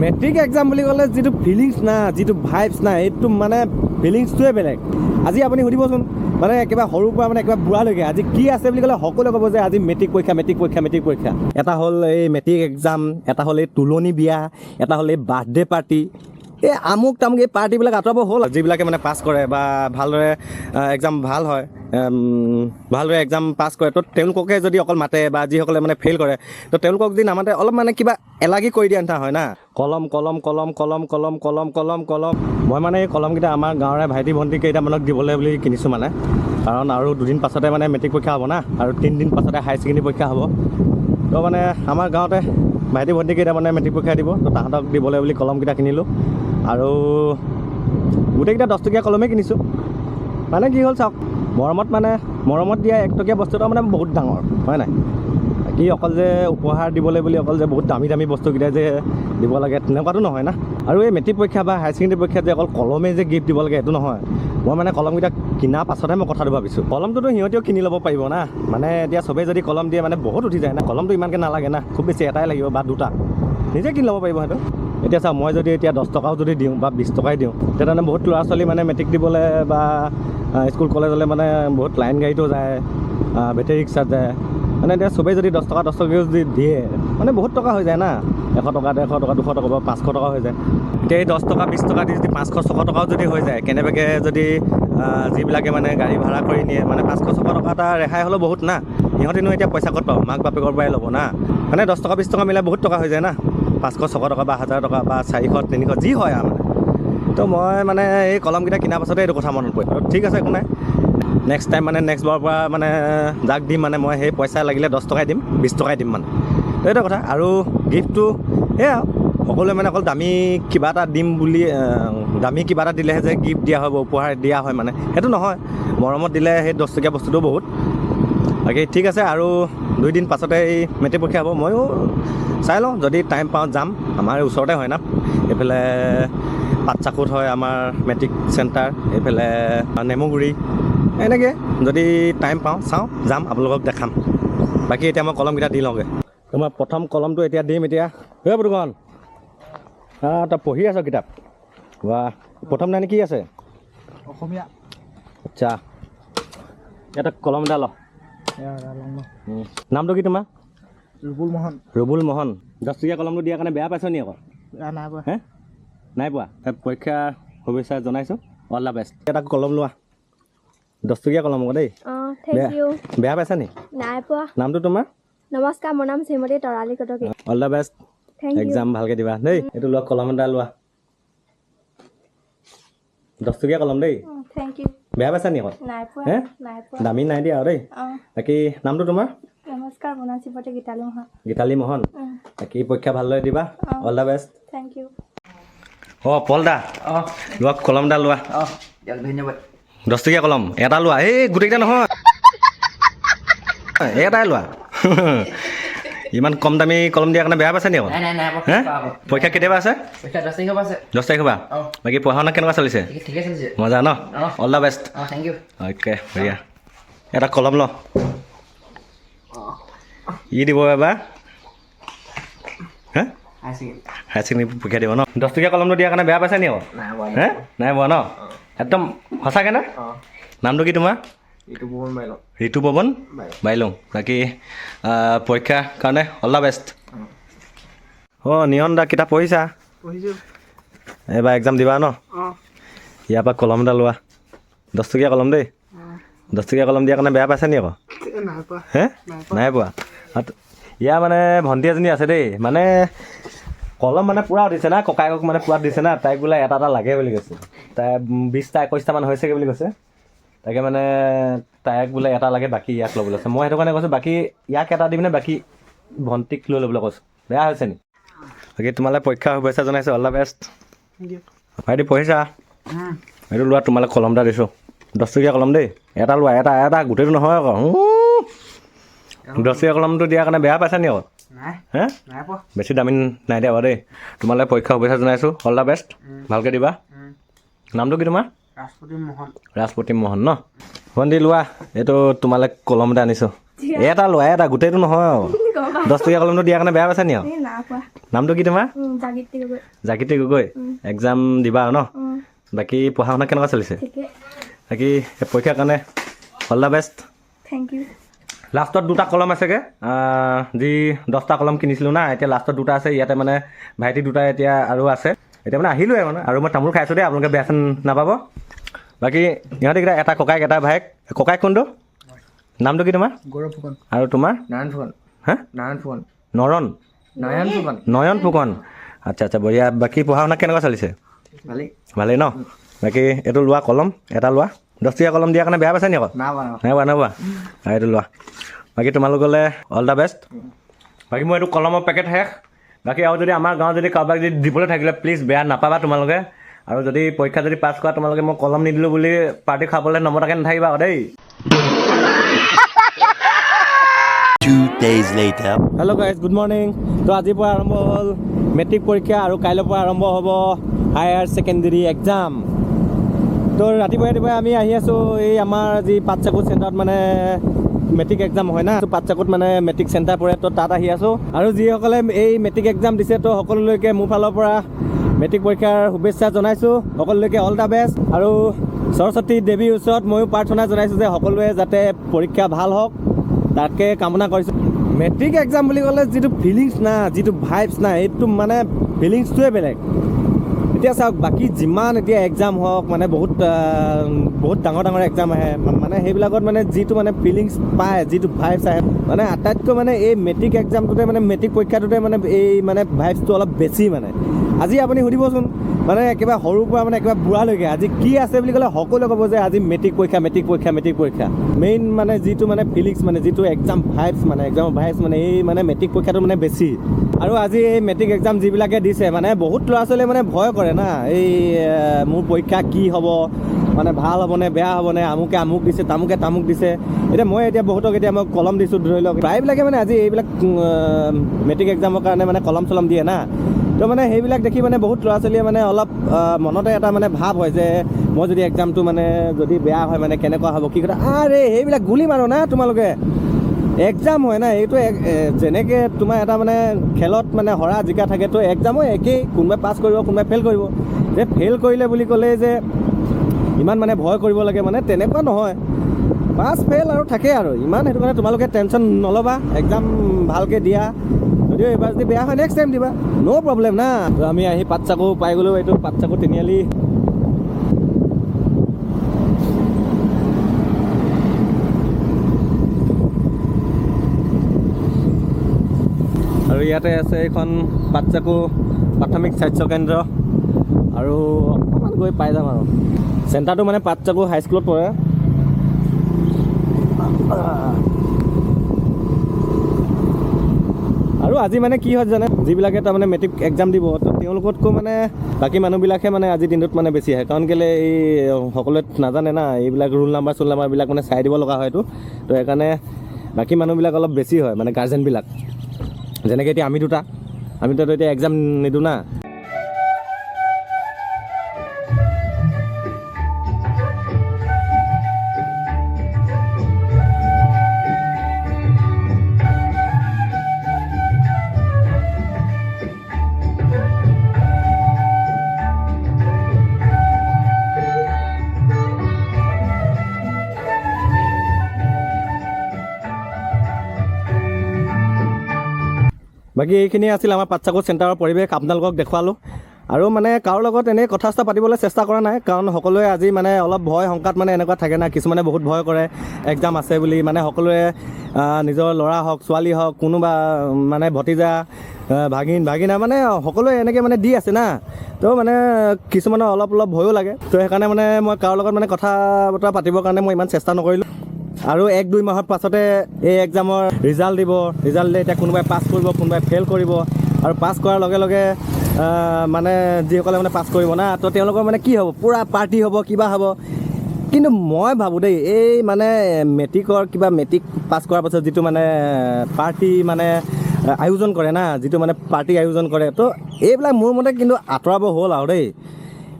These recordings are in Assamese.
মেট্ৰিক এক্সাম বুলি ক'লে যিটো ফিলিংছ না যিটো ভাইবছ না এইটো মানে ফিলিংছটোৱে বেলেগ। আজি আপুনি সুধিবচোন মানে একেবাৰে সৰুৰ পৰা মানে একেবাৰে বুঢ়ালৈকে আজি কি আছে বুলি ক'লে সকলোৱে ক'ব যে আজি মেট্ৰিক পৰীক্ষা। এটা হ'ল এই মেট্ৰিক এক্সাম, এটা হ'ল এই তুলনি বিয়া, এটা হ'ল এই বাৰ্থডে পাৰ্টি, এই আমুক তামুক এই পাৰ্টিবিলাক আঁতৰাব হ'ল। যিবিলাকে মানে পাছ কৰে বা ভালদৰে এক্সাম ভাল হয়, ভালদৰে এক্সাম পাছ কৰে, তো তেওঁলোককে যদি অকল মাতে বা যিসকলে মানে ফেইল কৰে তো তেওঁলোকক যদি নামাতে অলপ মানে কিবা এলাগি কৰি দিয়া নিচিনা হয় না। কলম। মই মানে এই কলমকেইটা আমাৰ গাঁৱৰে ভাইটি ভণ্টি কেইটামানক দিবলৈ বুলি কিনিছোঁ মানে, কাৰণ আৰু দুদিন পাছতে মানে মেট্ৰিক পৰীক্ষা হ'ব না, আৰু 3 দিন পাছতে হায়াৰ ছেকেণ্ডেৰী পৰীক্ষা হ'ব। তো মানে আমাৰ গাঁৱতে ভাইটি ভণ্টি কেইটামানে মেট্ৰিক পৰীক্ষা দিব, তো তাহাঁতক দিবলৈ বুলি কলমকেইটা কিনিলোঁ। আৰু গোটেইকেইটা 10 টকীয়া কলমেই কিনিছোঁ। মানে কি হ'ল চাওক, মৰমত দিয়া 1 টকীয়া বস্তু এটা মানে বহুত ডাঙৰ হয় নাই। কি অকল যে উপহাৰ দিবলৈ বুলি অকল যে বহুত দামী বস্তুকেইটা যে দিব লাগে তেনেকুৱাটো নহয় না। আৰু এই মেট্ৰিক পৰীক্ষা বা হায়াৰ ছেকেণ্ডেৰী পৰীক্ষাত যে অকল কলমে যে গিফ্ট দিব লাগে এইটো নহয়। মই মানে কলমকেইটা কিনাৰ পাছতহে মই কথাটো ভাবিছোঁ। কলমটোতো সিহঁতেও কিনি ল'ব পাৰিব না, মানে এতিয়া চবেই যদি কলম দিয়ে মানে বহুত উঠি যায় না, কলমটো ইমানকৈ নালাগে না, খুব বেছি এটাই লাগিব বা 2টা, নিজে কিনি ল'ব পাৰিব সেইটো। এতিয়া চাওক, মই যদি এতিয়া 10 টকাও যদি দিওঁ বা 20 টকাই দিওঁ, তেতিয়াহ'লে বহুত ল'ৰা ছোৱালী মানে মেট্ৰিক দিবলৈ বা স্কুল কলেজলৈ মানে বহুত লাইন গাড়ীতো যায়, বেটেৰী ৰিক্সাত যায়। মানে এতিয়া চবেই যদি 10 টকা যদি দিয়ে মানে বহুত টকা হৈ যায় না, 100 টকা 150 টকা 200 টকা বা 500 টকা হৈ যায়। এতিয়া এই 10 টকা 20 টকা দি যদি 500-600 টকাও যদি হৈ যায়, কেনেবাকৈ যদি যিবিলাকে মানে গাড়ী ভাড়া কৰি নিয়ে মানে 500-600 টকা এটা ৰেহাই হ'লেও বহুত না। সিহঁতেনো এতিয়া পইচা ক'ত পাব, মাক বাপেকৰ পৰাই ল'ব না। মানে 10 টকা 20 টকা মিলাই বহুত টকা হৈ যায় না, 500-600 টকা বা 1000 টকা বা 400-300 যি হয় আৰু মানে। তো মই মানে এই কলমকেইটা কিনাৰ পাছতে এইটো কথা মনত পৰে। ঠিক আছে, একো নাই, নেক্সট টাইম মানে নেক্সট বাৰৰ পৰা মানে যাক দিম মানে মই সেই পইচা লাগিলে 10 টকাই দিম, 20 টকাই দিম মানে, তো এইটো কথা। আৰু গিফ্টটো সেয়া সকলোৱে মানে অকল দামী কিবা এটা দিম বুলি, দামী কিবা এটা দিলেহে যে গিফ্ট দিয়া হ'ব, উপহাৰ দিয়া হয় মানে সেইটো নহয়। মৰমত দিলে সেই 10 টকীয়া বস্তুটো বহুত। বাকী ঠিক আছে, আৰু 2 দিন পাছতে এই মেট্ৰিক পৰীক্ষা হ'ব। ময়ো চাই লওঁ, যদি টাইম পাওঁ যাম। আমাৰ ওচৰতে হয় না, এইফালে পাটচাকুত হয় আমাৰ মেট্ৰিক চেণ্টাৰ, এইফালে নেমুগুৰি, এনেকৈ যদি টাইম পাওঁ চাওঁ, যাম, আপোনালোকক দেখাম। বাকী এতিয়া মই কলমকেইটা দি লওঁগৈ। তো মই প্ৰথম কলমটো এতিয়া দিম। এতিয়া পুতুকণ, তই পঢ়ি আছ কিতাপ? বা প্ৰথম লাইন কি আছে? অসমীয়া। আচ্ছা, এটা কলম এটা ল। নামটো কি তোমাৰ? ৰুবুল মোহন। 10 টকীয়া কলমটো দিয়াৰ কাৰণে বেয়া পাইছ নি আকৌ? নাই পোৱা। হে, নাই পোৱা? পৰীক্ষা শুভেচ্ছা জনাইছোঁ, অল দ্য বেষ্ট। এটা কলম লোৱা, 10 টকীয়া কলম আকৌ দেই। Thank you. বেয়া পাইছা নি? নাই পোৱা। নামটো তোমাৰ? নমস্কাৰ, মোৰ নাম শ্ৰীমতী তৰালী কটকী। অল দ্য বেষ্ট, এক্সাম ভালকৈ দিবা দেই। এইটো লোৱা, কলম এটা লোৱা, 10 টকীয়া কলম দেই। Thank you. বেয়া পাইছা নি আকৌ? নাই পোৱা। হে, নাই পোৱা। দামী নাই দিয়া আৰু দেই। বাকী নামটো তোমাৰ? নমস্কাৰ, মোৰ নাম শ্ৰীমতী গীতালী মোহন। বাকী পৰীক্ষা ভালদৰে দিবা, all the best. Thank you. পলদা, লোৱা কলম এটা লোৱা। ধন্যবাদ। 10 টকীয়া কলম এটা লোৱা। এই গোটেইকেইটা নহয়, এটাই লোৱা। ইমান কম দামী কলম দিয়াৰ কাৰণে বেয়া পাইছে নি আকৌ? নাই হে, পৰীক্ষা কেতিয়াবা আছে? 10 তাৰিখৰ পৰা। বাকী পঢ়া শুনা কেনেকুৱা চলিছে? ঠিকে চলিছে। মজা ন? All the best. Thank you. Okay, বঢ়িয়া। এটা কলম ল, ই দিব এবাৰ। হে, হায়াৰ ছেকেণ্ডেৰী পৰীক্ষা দিব ন? 10 টকীয়া কলমটো দিয়াৰ কাৰণে বেয়া পাইছে নি আকৌ? হে, নাই পোৱা ন? একদম সঁচাকৈ না? নামটো কি তোমাৰ? ঋতুপৱন বাইলং। বাকী পৰীক্ষাৰ কাৰণে অল দ্য বেষ্ট। নিয়ন দা, কিতাপ পঢ়িছা? এইবাৰ এক্সাম দিবা ন? ইয়াৰ পৰা কলম এটা লোৱা, 10 টকীয়া কলম দেই। 10 টকীয়া কলম দিয়াৰ কাৰণে বেয়া পাইছে নি আকৌ? হে, নাই পোৱা। ইয়াৰ মানে ভণ্টি এজনী আছে দেই, মানে কলম মানে পূৰা উঠিছে না, ককায়েকক মানে পূৰা দিছে না, তাইক বোলে এটা লাগে বুলি কৈছে। তাই 20টা-21টামান হৈছেগৈ বুলি কৈছে। তাকে মানে তাইক বোলে এটা লাগে, বাকী ইয়াক ল'বলৈ কৈছে। মই সেইটো কাৰণে কৈছোঁ বাকী ইয়াক এটা দি পিনে বাকী ভণ্টিক লৈ ল'বলৈ কৈছোঁ। বেয়া হৈছে নি? বাকী তোমালৈ পৰীক্ষা শুভেচ্ছা জনাইছোঁ, অল দ্য বেষ্ট। ভাইটি পঢ়িছা? এইটো লোৱা, তোমালৈ কলম এটা দিছোঁ, 10 টকীয়া কলম দেই। এটা লোৱা, এটা গোটেইটো নহয় আকৌ। 10 টকীয়া কলমটো দিয়াৰ কাৰণে বেয়া পাইছা নি আকৌ? হে, বেছি দামী নাই দিয়া বাৰু দেই। তোমালৈ পৰীক্ষা শুভেচ্ছা জনাইছোঁ, অল দ্য বেষ্ট, ভালকৈ দিবা। নামটো কি তোমাৰ? ৰাজপ্ৰতিম মোহন ন? ভণ্টি লোৱা, এইটো তোমালৈ কলম এটা আনিছোঁ, এটা লোৱা এটা গোটেইটো নহয় আৰু 10 টকীয়া কলমটো দিয়াৰ কাৰণে বেয়া পাইছা নি আৰু নামটো কি তোমাৰ জাগৃতি গগৈ এক্সাম দিবা আৰু ন বাকী পঢ়া শুনা কেনেকুৱা চলিছে বাকী পৰীক্ষাৰ কাৰণে all the best thank you লাষ্টত 2টা কলম আছেগৈ যি 10টা কলম কিনিছিলোঁ না এতিয়া লাষ্টত 2টা আছে ইয়াতে মানে ভাইটি 2টা এতিয়া আৰু আছে এতিয়া মানে আহিলোৱে মানে আৰু মই তামোল খাইছোঁ দেই আপোনালোকে বেয়া চেন নাপাব বাকী ইহঁতকেইটা এটা ককাইক এটা ভাইক ককাইক কোনটো নামটো কি তোমাৰ গৌৰৱ ফুকন আৰু তোমাৰ নাৰায়ণ ফুকন হা নাৰায়ণ ফুকন নয়ন নয়ন ফুকন নয়ন ফুকন আচ্ছা বঢ়িয়া বাকী পঢ়া শুনা কেনেকুৱা চলিছে ভালেই ভালেই ন বাকী এইটো লোৱা কলম এটা লোৱা 10 টকীয়া কলম দিয়াৰ কাৰণে বেয়া পাইছা নি আকৌ নাইবা এইটো লোৱা বাকী তোমালোকলৈ অল দ্য বেষ্ট বাকী মই এইটো কলমৰ পেকেট শেষ বাকী আৰু যদি আমাৰ গাঁৱত যদি কাৰোবাক যদি দিবলৈ থাকিলে প্লিজ বেয়া নাপাবা তোমালোকে আৰু যদি পৰীক্ষা যদি পাছ কৰা তোমালোকে মই কলম নিদিলোঁ বুলি পাৰ্টি খাবলৈ নমতাকৈ নাথাকিবা দেই হেল্ল' গাইজ গুড মৰ্ণিং তো আজিৰ পৰা আৰম্ভ হ'ল মেট্ৰিক পৰীক্ষা আৰু কাইলৈৰ পৰা আৰম্ভ হ'ব হায়াৰ ছেকেণ্ডেৰী এক্সাম তো ৰাতিপুৱাই আমি আহি আছোঁ এই আমাৰ যি পাটচাকুত চেণ্টাৰত মানে মেট্ৰিক এক্সাম হয় না পাটচাকুত মানে মেট্ৰিক চেণ্টাৰ পৰে তো তাত আহি আছোঁ আৰু যিসকলে এই মেট্ৰিক এক্সাম দিছে তো সকলোলৈকে মোৰ ফালৰ পৰা মেট্ৰিক পৰীক্ষাৰ শুভেচ্ছা জনাইছোঁ সকলোলৈকে অল দ্য বেষ্ট আৰু সৰস্বতী দেৱীৰ ওচৰত ময়ো প্ৰাৰ্থনা জনাইছোঁ যে সকলোৱে যাতে পৰীক্ষা ভাল হওক তাকে কামনা কৰিছোঁ মেট্ৰিক এক্সাম বুলি ক'লে যিটো ফিলিংছ না যিটো ভাইবছ না এইটো মানে ফিলিংছটোৱে বেলেগ এতিয়া চাওক বাকী যিমান এতিয়া এক্সাম হওক মানে বহুত ডাঙৰ এক্সাম আহে মানে সেইবিলাকত মানে যিটো মানে ফিলিংছ পায় যিটো ভাইবছ আহে মানে আটাইতকৈ মানে এই মেট্ৰিক এক্সামটোতে মানে মেট্ৰিক পৰীক্ষাটোতে মানে এই মানে ভাইবছটো অলপ বেছি মানে আজি আপুনি সুধিবচোন মানে একেবাৰে সৰুৰ পৰা মানে একেবাৰে বুঢ়ালৈকে আজি কি আছে বুলি ক'লে সকলোৱে ক'ব যে আজি মেট্ৰিক পৰীক্ষা মেইন মানে যিটো মানে ফিলিংছ মানে যিটো এক্সাম ভাইবছ মানে এক্সামৰ ভাইবছ মানে এই মানে মেট্ৰিক পৰীক্ষাটো মানে বেছি আৰু আজি এই মেট্ৰিক এক্সাম যিবিলাকে দিছে মানে বহুত ল'ৰা ছোৱালীয়ে মানে ভয় কৰে না এই মোৰ পৰীক্ষা কি হ'ব মানে ভাল হ'বনে বেয়া হ'বনে আমুকে আমুক দিছে তামুক দিছে এতিয়া মই বহুতক মই কলম দিছোঁ ধৰি লওক প্ৰায়বিলাকে মানে আজি এইবিলাক মেট্ৰিক এক্সামৰ কাৰণে মানে কলম চলম দিয়ে না তো মানে সেইবিলাক দেখি মানে বহুত ল'ৰা ছোৱালীয়ে মানে অলপ মনতে এটা মানে ভাৱ হয় যে মই যদি এক্সামটো মানে যদি বেয়া হয় মানে কেনেকুৱা হ'ব কি কথা আৰে সেইবিলাক গুলি মাৰো না তোমালোকে এক্সাম হয় না এইটো যেনেকৈ তোমাৰ এটা মানে খেলত মানে হৰা জিকা থাকে তো এক্সামো একেই কোনোবাই পাছ কৰিব কোনোবাই ফেইল কৰিব যে ফেইল কৰিলে বুলি ক'লেই যে ইমান মানে ভয় কৰিব লাগে মানে তেনেকুৱা নহয় পাছ ফেইল আৰু থাকে আৰু ইমান সেইটো কাৰণে তোমালোকে টেনশ্যন নল'বা এক্সাম ভালকৈ দিয়া যদিও এইবাৰ যদি বেয়া হয় নেক্সট টাইম দিবা ন' প্ৰব্লেম না তো আমি আহি পাটচাকু পাই গ'লোঁ এইটো পাটচাকু তিনিআলি আৰু ইয়াতে আছে এইখন পাটচাকু প্ৰাথমিক স্বাস্থ্য কেন্দ্ৰ আৰু অকণমান গৈ পাই যাম আৰু চেণ্টাৰটো মানে পাটচাকু হাইস্কুলত পৰে আৰু আজি মানে কি হয় জানে যিবিলাকে তাৰমানে মেট্ৰিক এক্সাম দিব তো তেওঁলোকতকৈ মানে বাকী মানুহবিলাকহে মানে আজিৰ দিনটোত মানে বেছি আহে কাৰণ কেলৈ এই সকলোৱে নাজানে না এইবিলাক ৰোল নাম্বাৰবিলাক মানে চাই দিব লগা হয়তো তো সেইকাৰণে বাকী মানুহবিলাক অলপ বেছি হয় মানে গাৰ্জেনবিলাক যেনেকৈ এতিয়া আমিতো এতিয়া এক্সাম নিদিওঁ না বাকী এইখিনি আছিল আমাৰ পাটচাকু চেণ্টাৰৰ পৰিৱেশ আপোনালোকক দেখুৱালোঁ আৰু মানে কাৰো লগত এনেই কথা চথা পাতিবলৈ চেষ্টা কৰা নাই কাৰণ সকলোৱে আজি মানে অলপ ভয় শংকাত মানে এনেকুৱা থাকে না কিছুমানে বহুত ভয় কৰে এক্সাম আছে বুলি মানে সকলোৱে নিজৰ ল'ৰা হওক ছোৱালী হওক কোনোবা মানে ভতিজা ভাগিনা মানে সকলোৱে এনেকৈ মানে দি আছে না তো মানে কিছুমানৰ অলপ ভয়ো লাগে তো সেইকাৰণে মানে মই কাৰো লগত মানে কথা বতৰা পাতিবৰ কাৰণে মই ইমান চেষ্টা নকৰিলোঁ আৰু 1-2 মাহৰ পাছতে এই এক্সামৰ ৰিজাল্ট দিলে এতিয়া কোনোবাই পাছ কৰিব কোনোবাই ফেইল কৰিব আৰু পাছ কৰাৰ লগে লগে মানে যিসকলে মানে পাছ কৰিব না তো তেওঁলোকৰ মানে কি হ'ব পূৰা পাৰ্টি হ'ব কিবা হ'ব কিন্তু মই ভাবোঁ দেই এই মানে মেট্ৰিক পাছ কৰাৰ পাছত যিটো মানে পাৰ্টি মানে আয়োজন কৰে না যিটো মানে পাৰ্টি আয়োজন কৰে তো এইবিলাক মোৰ মতে কিন্তু আঁতৰাব হ'ল আৰু দেই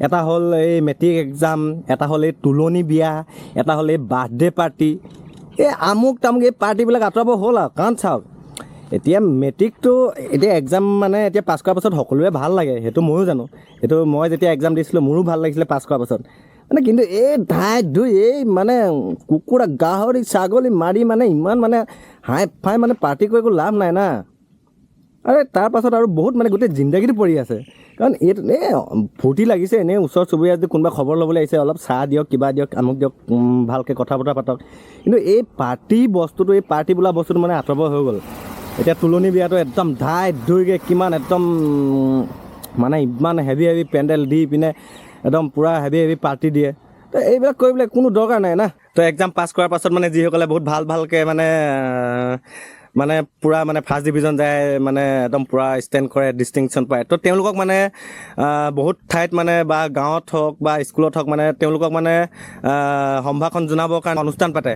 এটা হ'ল এই মেট্ৰিক এক্সাম এটা হ'ল এই তুলনি বিয়া এটা হ'ল এই বাৰ্থডে পাৰ্টি এই আমুক তামুক এই পাৰ্টিবিলাক আঁতৰাব হ'ল আৰু কাৰণ চাওক এতিয়া মেট্ৰিকটো এতিয়া এক্সাম মানে এতিয়া পাছ কৰাৰ পাছত সকলোৰে ভাল লাগে সেইটো ময়ো জানো সেইটো মই যেতিয়া এক্সাম দিছিলোঁ মোৰো ভাল লাগিছিলে পাছ কৰাৰ পাছত মানে কিন্তু এই ধাই ধুই এই মানে কুকুৰা গাহৰি ছাগলী মাৰি মানে ইমান মানে হাই ফাই মানে পাৰ্টি কৰি একো লাভ নাই না আৰে তাৰ পাছত আৰু বহুত মানে গোটেই জিন্দগীটো পৰি আছে কাৰণ এইটো এই ফূৰ্তি লাগিছে এনেই ওচৰ চুবুৰীয়া যদি কোনোবা খবৰ ল'বলৈ আহিছে অলপ চাহ দিয়ক কিবা দিয়ক আমুক দিয়ক ভালকৈ কথা বতৰা পাতক কিন্তু এই পাৰ্টি বস্তুটো এই পাৰ্টি বোলা বস্তুটো মানে আঁতৰাব হৈ গ'ল এতিয়া তুলনি বিয়াটো একদম ধাই ধুইকৈ কিমান একদম মানে ইমান হেভি হেভি পেণ্ডেল দি পিনে একদম পূৰা হেভি হেভি পাৰ্টি দিয়ে তো এইবিলাক কৰিবলৈ কোনো দৰকাৰ নাই না তো এক্সাম পাছ কৰাৰ পাছত মানে যিসকলে বহুত ভালকৈ মানে পূৰা মানে ফাৰ্ষ্ট ডিভিজন যায় মানে একদম পূৰা ষ্টেণ্ড কৰে ডিষ্টিংশ্যন পায় তো তেওঁলোকক মানে বহুত ঠাইত মানে বা গাঁৱত হওক বা স্কুলত হওক মানে তেওঁলোকক মানে সম্ভাষণ জনাবৰ কাৰণে অনুষ্ঠান পাতে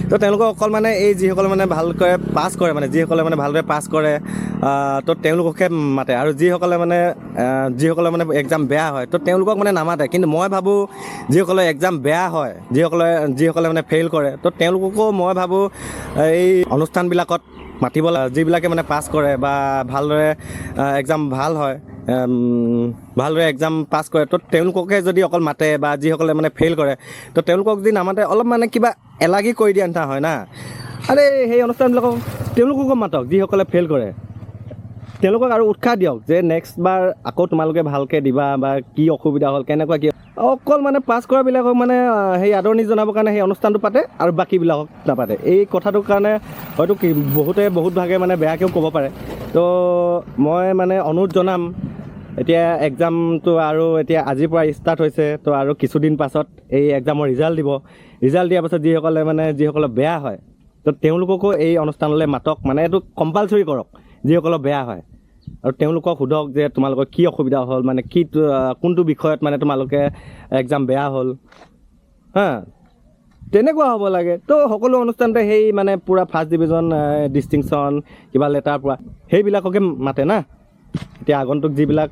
তো তেওঁলোকক অকল মানে এই যিসকলে মানে ভালকৈ পাছ কৰে মানে যিসকলে মানে ভালদৰে পাছ কৰে তো তেওঁলোককহে মাতে আৰু যিসকলে মানে এক্সাম বেয়া হয় তো তেওঁলোকক মানে নামাতে কিন্তু মই ভাবোঁ যিসকলে এক্সাম বেয়া হয় যিসকলে মানে ফেইল কৰে তো তেওঁলোককো মই ভাবোঁ এই অনুষ্ঠানবিলাকত মাতিব যিবিলাকে মানে পাছ কৰে বা ভালদৰে এক্সাম ভাল হয় ভালদৰে এক্সাম পাছ কৰে তো তেওঁলোককে যদি অকল মাতে বা যিসকলে মানে ফেইল কৰে তো তেওঁলোকক যদি নামাতে অলপ মানে কিবা এলাগি কৰি দিয়া নিচিনা হয় না আৰে সেই অনুষ্ঠানবিলাকক তেওঁলোককো মাতক যিসকলে ফেইল কৰে তেওঁলোকক আৰু উৎসাহ দিয়ক যে নেক্সট বাৰ আকৌ তোমালোকে ভালকৈ দিবা বা কি অসুবিধা হ'ল কেনেকুৱা কি অকল মানে পাছ কৰাবিলাকক মানে সেই আদৰণি জনাবৰ কাৰণে সেই অনুষ্ঠানটো পাতে আৰু বাকীবিলাকক নাপাতে এই কথাটোৰ কাৰণে হয়তো বহুত ভাগে মানে বেয়াকৈও ক'ব পাৰে তো মই মানে অনুৰোধ জনাম এতিয়া এক্সামটো আৰু এতিয়া আজিৰ পৰা ষ্টাৰ্ট হৈছে তো আৰু কিছুদিন পাছত এই এক্সামৰ ৰিজাল্ট দিয়াৰ পাছত যিসকলে বেয়া হয় তো তেওঁলোককো এই অনুষ্ঠানলৈ মাতক মানে এইটো কম্পালচৰি কৰক যিসকলৰ বেয়া হয় আৰু তেওঁলোকক সোধক যে তোমালোকৰ কি অসুবিধা হ'ল মানে কোনটো বিষয়ত মানে তোমালোকে এক্সাম বেয়া হ'ল হা তেনেকুৱা হ'ব লাগে তো সকলো অনুষ্ঠানতে সেই মানে পূৰা ফাৰ্ষ্ট ডিভিজন ডিষ্টিংশ্যন কিবা লেটাৰ পোৱা সেইবিলাককে মাতে না এতিয়া আগন্তুক যিবিলাক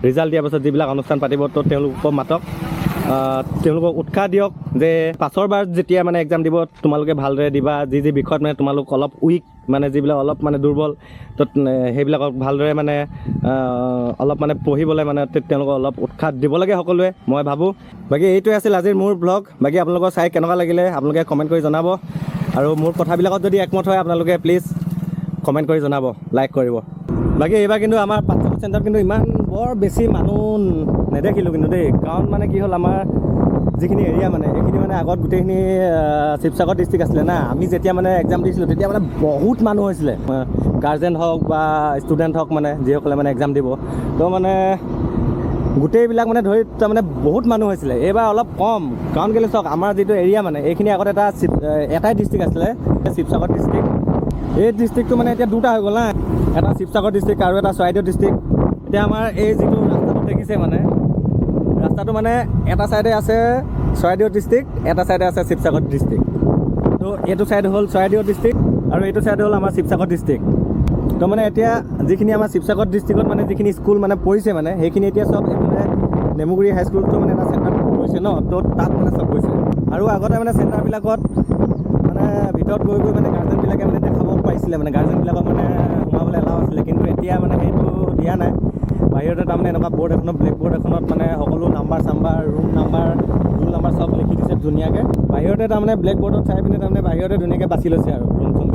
ৰিজাল্ট দিয়াৰ পাছত যিবিলাক অনুষ্ঠান পাতিব তো তেওঁলোকক মাতক তেওঁলোকক উৎসাহ দিয়ক যে পাছৰ বাৰ যেতিয়া মানে এক্সাম দিব তোমালোকে ভালদৰে দিবা যি বিষয়ত মানে তোমালোক অলপ উইক মানে যিবিলাক অলপ মানে দুৰ্বল তো সেইবিলাকক ভালদৰে মানে অলপ মানে পঢ়িবলৈ মানে তেওঁলোকক অলপ উৎসাহ দিব লাগে সকলোৱে মই ভাবোঁ বাকী এইটোৱে আছিল আজিৰ মোৰ ব্লগ বাকী আপোনালোকৰ চাই কেনেকুৱা লাগিলে আপোনালোকে কমেণ্ট কৰি জনাব আৰু মোৰ কথাবিলাকত যদি একমত হয় আপোনালোকে প্লিজ কমেণ্ট কৰি জনাব লাইক কৰিব বাকী এইবাৰ কিন্তু আমাৰ পাঠ্যক্ৰম চেণ্টাৰত কিন্তু ইমান বৰ বেছি মানুহ নেদেখিলোঁ কিন্তু দেই কাৰণ মানে কি হ'ল আমাৰ যিখিনি এৰিয়া মানে এইখিনি মানে আগত গোটেইখিনি শিৱসাগৰ ডিষ্ট্ৰিক্ট আছিলে না আমি যেতিয়া মানে এক্সাম দিছিলোঁ তেতিয়া মানে বহুত মানুহ হৈছিলে গাৰ্জেন হওক বা ষ্টুডেণ্ট হওক মানে যিসকলে মানে এক্সাম দিব তো মানে গোটেইবিলাক মানে ধৰি তাৰমানে বহুত মানুহ হৈছিলে এইবাৰ অলপ কম কাৰণ কেলৈ চাওক আমাৰ যিটো এৰিয়া মানে এইখিনি আগত এটাই ডিষ্ট্ৰিক্ট আছিলে শিৱসাগৰ ডিষ্ট্ৰিক্ট এই ডিষ্ট্ৰিক্টটো মানে এতিয়া দুটা হৈ গ'ল না এটা শিৱসাগৰ ডিষ্ট্ৰিক্ট আৰু এটা চৰাইদেউ ডিষ্ট্ৰিক্ট এতিয়া আমাৰ এই যিটো ৰাস্তাটো দেখিছে মানে ৰাস্তাটো মানে এটা ছাইডে আছে চৰাইদেউ ডিষ্ট্ৰিক্ট এটা ছাইডে আছে শিৱসাগৰ ডিষ্ট্ৰিক্ট তো এইটো ছাইড হ'ল চৰাইদেউ ডিষ্ট্ৰিক্ট আৰু এইটো ছাইড হ'ল আমাৰ শিৱসাগৰ ডিষ্ট্ৰিক্ট তো মানে এতিয়া যিখিনি আমাৰ শিৱসাগৰ ডিষ্ট্ৰিক্টত মানে যিখিনি স্কুল মানে পৰিছে মানে সেইখিনি এতিয়া চব মানে নেমুগুৰি হাইস্কুলটো মানে এটা চেণ্টাৰ পৰিছে ন তো তাত মানে চব পৰিছে আৰু আগতে মানে চেণ্টাৰবিলাকত মানে ভিতৰত গৈ মানে গাৰ্জেনবিলাকে মানে দেখাব পাৰিছিলে মানে গাৰ্জেনবিলাকক মানে সোমাবলৈ এলাও আছিলে কিন্তু এতিয়া মানে সেইটো দিয়া নাই বাহিৰতে তাৰমানে এনেকুৱা বৰ্ড এখনত ব্লেক বৰ্ড এখনত মানে সকলো নাম্বাৰ ৰুল নাম্বাৰ চব লিখি দিছে ধুনীয়াকৈ বাহিৰতে তাৰমানে ব্লেক বৰ্ডত চাই পিনে তাৰমানে বাহিৰতে ধুনীয়াকৈ বাছি লৈছে আৰু